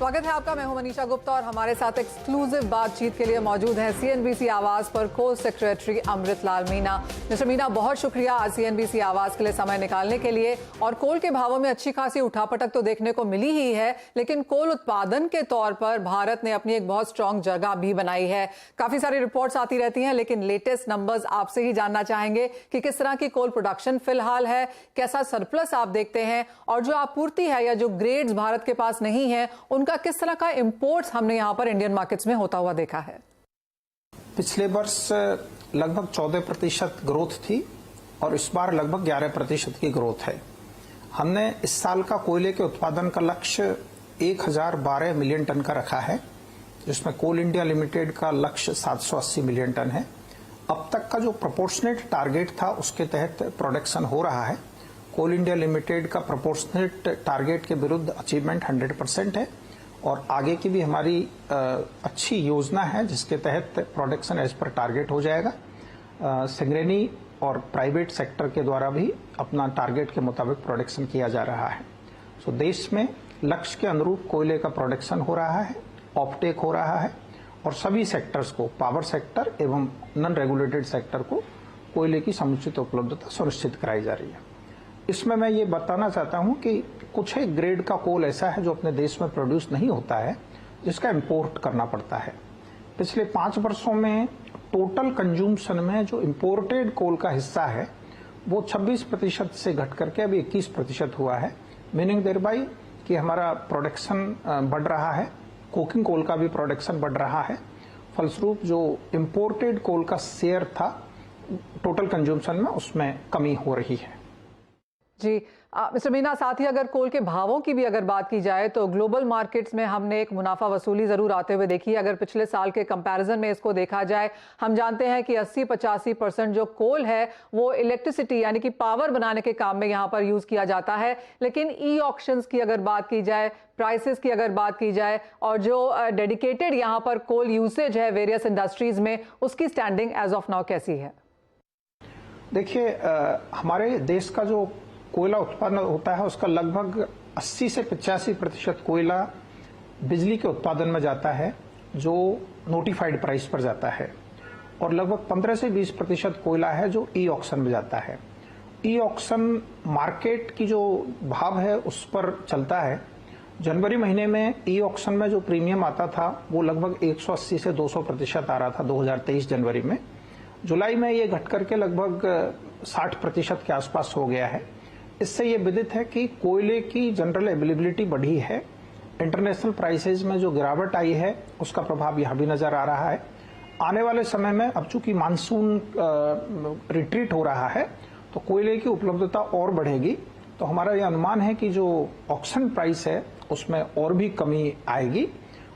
स्वागत है आपका। मैं हूं मनीषा गुप्ता और हमारे साथ एक्सक्लूसिव बातचीत के लिए मौजूद हैं सीएनबीसी आवाज पर coal secretary Amritlal Meena. Mister Meena, बहुत शुक्रिया आज सीएनबीसी आवाज के लिए समय निकालने के लिए। और कोल के भावों में अच्छी खासी उठापटक तो देखने को मिली ही है, लेकिन कोल उत्पादन के तौर पर भारत ने अपनी एक बहुत स्ट्रांग जगह भी बनाई है। काफी सारी रिपोर्ट्स आती रहती हैं, लेकिन लेटेस्ट नंबर्स आपसे ही जानना चाहेंगे कि किस तरह की कोल प्रोडक्शन फिलहाल है, कैसा सरप्लस आप देखते हैं, और जो आपूर्ति है या जो ग्रेड्स भारत के पास नहीं है उनका किस तरह का इंपोर्ट्स हमने यहां पर इंडियन मार्केट्स में होता हुआ देखा है। पिछले वर्ष लगभग 14% ग्रोथ थी और इस बार लगभग 11% की ग्रोथ है। हमने इस साल का कोयले के उत्पादन का लक्ष्य 1012 मिलियन टन का रखा है, जिसमें कोल इंडिया लिमिटेड का लक्ष्य 780 मिलियन टन है। अब तक का जो प्रोपोर्शनेट टारगेट था उसके तहत प्रोडक्शन हो रहा है। कोल इंडिया लिमिटेड का प्रोपोर्शनेट टारगेट के विरुद्ध अचीवमेंट 100% है और आगे की भी हमारी अच्छी योजना है जिसके तहत प्रोडक्शन एज पर टारगेट हो जाएगा। सिंगरेनी और प्राइवेट सेक्टर के द्वारा भी अपना टारगेट के मुताबिक प्रोडक्शन किया जा रहा है। सो देश में लक्ष्य के अनुरूप कोयले का प्रोडक्शन हो रहा है, ऑफटेक हो रहा है और सभी सेक्टर्स को, पावर सेक्टर एवं नॉन रेगुलेटेड सेक्टर को कोयले की समुचित उपलब्धता सुनिश्चित कराई जा रही है। इसमें मैं ये बताना चाहता हूं कि कुछ एक ग्रेड का कोल ऐसा है जो अपने देश में प्रोड्यूस नहीं होता है, जिसका इंपोर्ट करना पड़ता है। पिछले 5 वर्षों में टोटल कंज्यूमशन में जो इंपोर्टेड कोल का हिस्सा है वो 26% से घट करके अभी 21% हुआ है। मीनिंग देयर बाई कि हमारा प्रोडक्शन बढ़ रहा है, कोकिंग कोल का भी प्रोडक्शन बढ़ रहा है। फलस्वरूप जो इंपोर्टेड कोल का शेयर था टोटल कंज्यूमशन में, उसमें कमी हो रही है। जी मिस्टर मीणा, साथ ही अगर कोल के भावों की भी अगर बात की जाए तो ग्लोबल मार्केट्स में हमने एक मुनाफा वसूली जरूर आते हुए देखी है। अगर पिछले साल के कंपैरिजन में इसको देखा जाए, हम जानते हैं कि 80-85% जो कोल है वो इलेक्ट्रिसिटी यानी कि पावर बनाने के काम में यहाँ पर यूज किया जाता है। लेकिन ई ऑक्शंस की अगर बात की जाए, प्राइसेस की अगर बात की जाए और जो डेडिकेटेड यहाँ पर कोल यूसेज है वेरियस इंडस्ट्रीज में, उसकी स्टैंडिंग एज ऑफ नाउ कैसी है? देखिए, हमारे देश का जो कोयला उत्पन्न होता है उसका लगभग 80 से 85% कोयला बिजली के उत्पादन में जाता है, जो नोटिफाइड प्राइस पर जाता है, और लगभग 15 से 20% कोयला है जो ई ऑक्शन में जाता है। ई ऑक्शन मार्केट की जो भाव है उस पर चलता है। जनवरी महीने में ई ऑक्शन में जो प्रीमियम आता था वो लगभग 180 से 200% आ रहा था 2023 जनवरी में। जुलाई में ये घट करके लगभग 60% के आसपास हो गया है। इससे ये विदित है कि कोयले की जनरल अवेलेबिलिटी बढ़ी है। इंटरनेशनल प्राइसेज में जो गिरावट आई है उसका प्रभाव यहाँ भी नजर आ रहा है। आने वाले समय में अब चूंकि मानसून रिट्रीट हो रहा है तो कोयले की उपलब्धता और बढ़ेगी। तो हमारा ये अनुमान है कि जो ऑक्शन प्राइस है उसमें और भी कमी आएगी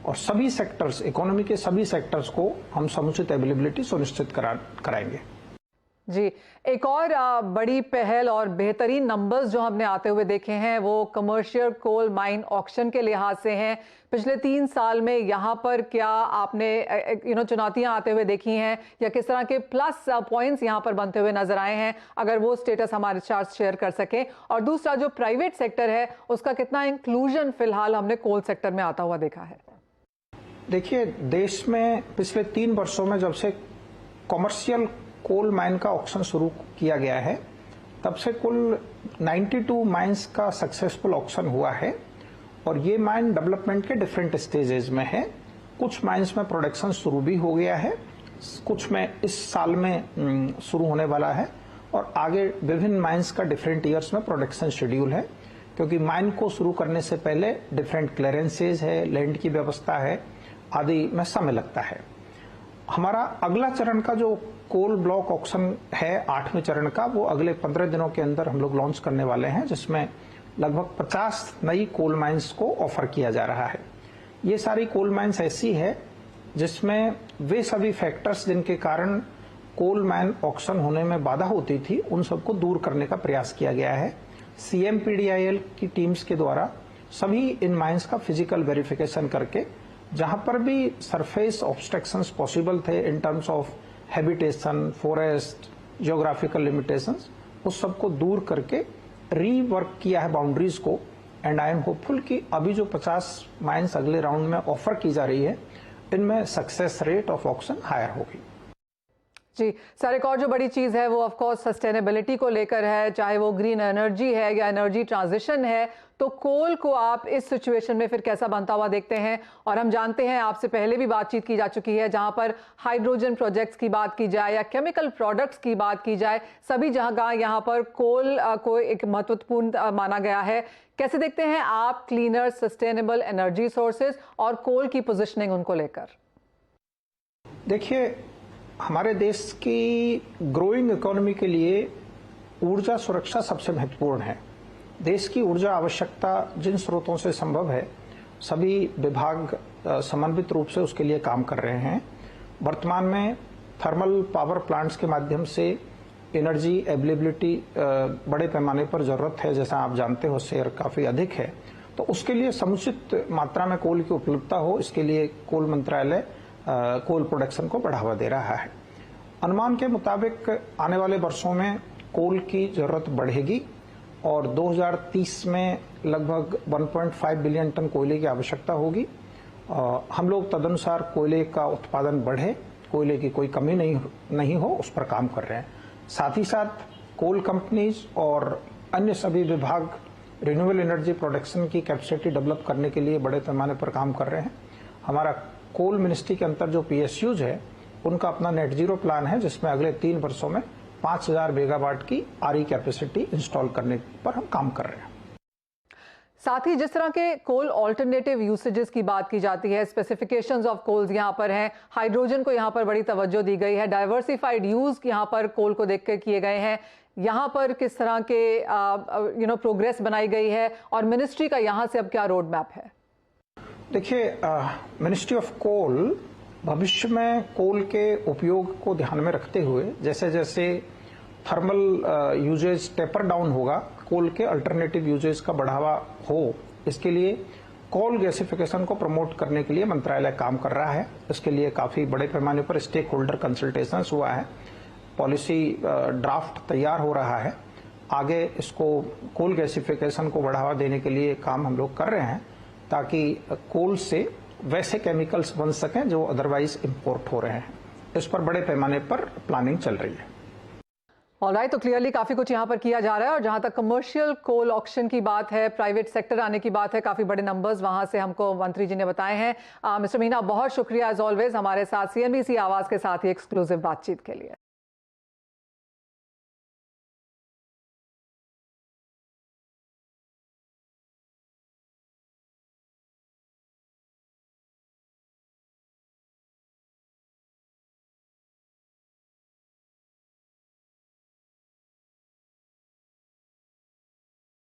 और सभी सेक्टर्स, इकोनॉमी के सभी सेक्टर्स को हम समुचित अवेलेबिलिटी सुनिश्चित कराएंगे। जी, एक और बड़ी पहल और बेहतरीन नंबर्स जो हमने आते हुए देखे हैं वो कमर्शियल कोल माइन ऑक्शन के लिहाज से हैं। पिछले 3 साल में यहाँ पर क्या आपने चुनौतियां आते हुए देखी हैं या किस तरह के प्लस पॉइंट्स यहाँ पर बनते हुए नजर आए हैं, अगर वो स्टेटस हमारे साथ शेयर कर सकें। और दूसरा, जो प्राइवेट सेक्टर है उसका कितना इंक्लूजन फिलहाल हमने कोल सेक्टर में आता हुआ देखा है? देखिए, देश में पिछले 3 वर्षों में जब से कमर्शियल कोल माइन का ऑक्शन शुरू किया गया है तब से कुल 92 माइंस का सक्सेसफुल ऑक्शन हुआ है और ये माइन डेवलपमेंट के डिफरेंट स्टेजेस में है। कुछ माइंस में प्रोडक्शन शुरू भी हो गया है, कुछ में इस साल में शुरू होने वाला है और आगे विभिन्न माइंस का डिफरेंट ईयर्स में प्रोडक्शन शेड्यूल है, क्योंकि माइन को शुरू करने से पहले डिफरेंट क्लियरेंसेज है, लैंड की व्यवस्था है आदि में समय लगता है। हमारा अगला चरण का जो कोल ब्लॉक ऑक्शन है 8वें चरण का, वो अगले 15 दिनों के अंदर हम लोग लॉन्च करने वाले हैं, जिसमें लगभग 50 नई कोल माइंस को ऑफर किया जा रहा है। ये सारी कोल माइंस ऐसी है जिसमें वे सभी फैक्टर्स जिनके कारण कोल माइन ऑक्शन होने में बाधा होती थी उन सबको दूर करने का प्रयास किया गया है। CMPDIL की टीम्स के द्वारा सभी इन माइंस का फिजिकल वेरिफिकेशन करके जहां पर भी सरफेस ऑब्स्ट्रक्शंस पॉसिबल थे in terms of habitation, forest, geographical limitations, उस सबको दूर करके रीवर्क किया है बाउंड्रीज को, एंड आई एम होपफुल कि अभी जो 50 माइंस अगले राउंड में ऑफर की जा रही है, इनमें success rate of auction higher होगी। जी सर, एक और जो बड़ी चीज़ है वो ऑफ कोर्स सस्टेनेबिलिटी को लेकर है, चाहे वो ग्रीन एनर्जी है या एनर्जी ट्रांजिशन है, तो कोल को आप इस सिचुएशन में फिर कैसा बनता हुआ देखते हैं? और हम जानते हैं आपसे पहले भी बातचीत की जा चुकी है, जहां पर हाइड्रोजन प्रोजेक्ट्स की बात की जाए या केमिकल प्रोडक्ट्स की बात की जाए, सभी जगह यहाँ पर कोल को एक महत्वपूर्ण माना गया है। कैसे देखते हैं आप क्लीनर सस्टेनेबल एनर्जी सोर्सेज और कोल की पोजिशनिंग उनको लेकर? देखिए, हमारे देश की ग्रोइंग इकोनॉमी के लिए ऊर्जा सुरक्षा सबसे महत्वपूर्ण है। देश की ऊर्जा आवश्यकता जिन स्रोतों से संभव है, सभी विभाग समन्वित रूप से उसके लिए काम कर रहे हैं। वर्तमान में थर्मल पावर प्लांट्स के माध्यम से एनर्जी अवेलेबिलिटी बड़े पैमाने पर जरूरत है, जैसा आप जानते हो शेयर काफी अधिक है, तो उसके लिए समुचित मात्रा में कोल की उपलब्धता हो, इसके लिए कोल मंत्रालय कोल प्रोडक्शन को बढ़ावा दे रहा है। अनुमान के मुताबिक आने वाले वर्षों में कोल की जरूरत बढ़ेगी और 2030 में लगभग 1.5 बिलियन टन कोयले की आवश्यकता होगी। हम लोग तदनुसार कोयले का उत्पादन बढ़े, कोयले की कोई कमी नहीं हो, उस पर काम कर रहे हैं। साथ ही साथ कोल कंपनीज और अन्य सभी विभाग रिन्यूएबल एनर्जी प्रोडक्शन की कैपेसिटी डेवलप करने के लिए बड़े पैमाने पर काम कर रहे हैं। हमारा कोल मिनिस्ट्री के अंतर जो PSUs है, उनका अपना नेट जीरो प्लान है, जिसमें अगले 3 वर्षों में 5000 मेगावाट की RE कैपेसिटी इंस्टॉल करने पर हम काम कर रहे हैं। साथ ही जिस तरह के कोल ऑल्टरनेटिव यूसेजेस की बात की जाती है, स्पेसिफिकेशंस ऑफ कोल्स यहाँ पर हैं, हाइड्रोजन को यहाँ पर बड़ी तवज्जो दी गई है, डाइवर्सिफाइड यूज यहाँ पर कोल को देख कर किए गए हैं, यहाँ पर किस तरह के प्रोग्रेस बनाई गई है और मिनिस्ट्री का यहाँ से अब क्या रोड मैप है? देखिए, मिनिस्ट्री ऑफ कोल भविष्य में कोल के उपयोग को ध्यान में रखते हुए जैसे जैसे थर्मल यूजेज टेपर डाउन होगा, कोल के अल्टरनेटिव यूजेज का बढ़ावा हो, इसके लिए कोल गैसिफिकेशन को प्रमोट करने के लिए मंत्रालय काम कर रहा है। इसके लिए काफी बड़े पैमाने पर स्टेक होल्डर कंसल्टेशंस हुआ है, पॉलिसी ड्राफ्ट तैयार हो रहा है। आगे इसको कोल गैसिफिकेशन को बढ़ावा देने के लिए काम हम लोग कर रहे हैं, ताकि कोल से वैसे केमिकल्स बन सकें जो अदरवाइज इंपोर्ट हो रहे हैं। इस पर बड़े पैमाने पर प्लानिंग चल रही है। ऑलराइट, तो क्लियरली काफी कुछ यहाँ पर किया जा रहा है। और जहां तक कमर्शियल कोल ऑक्शन की बात है, प्राइवेट सेक्टर आने की बात है, काफी बड़े नंबर्स वहां से हमको मंत्री जी ने बताए हैं। मिस्टर मीना, बहुत शुक्रिया एज ऑलवेज हमारे साथ CNBC आवाज के साथ ही एक्सक्लूसिव बातचीत के लिए।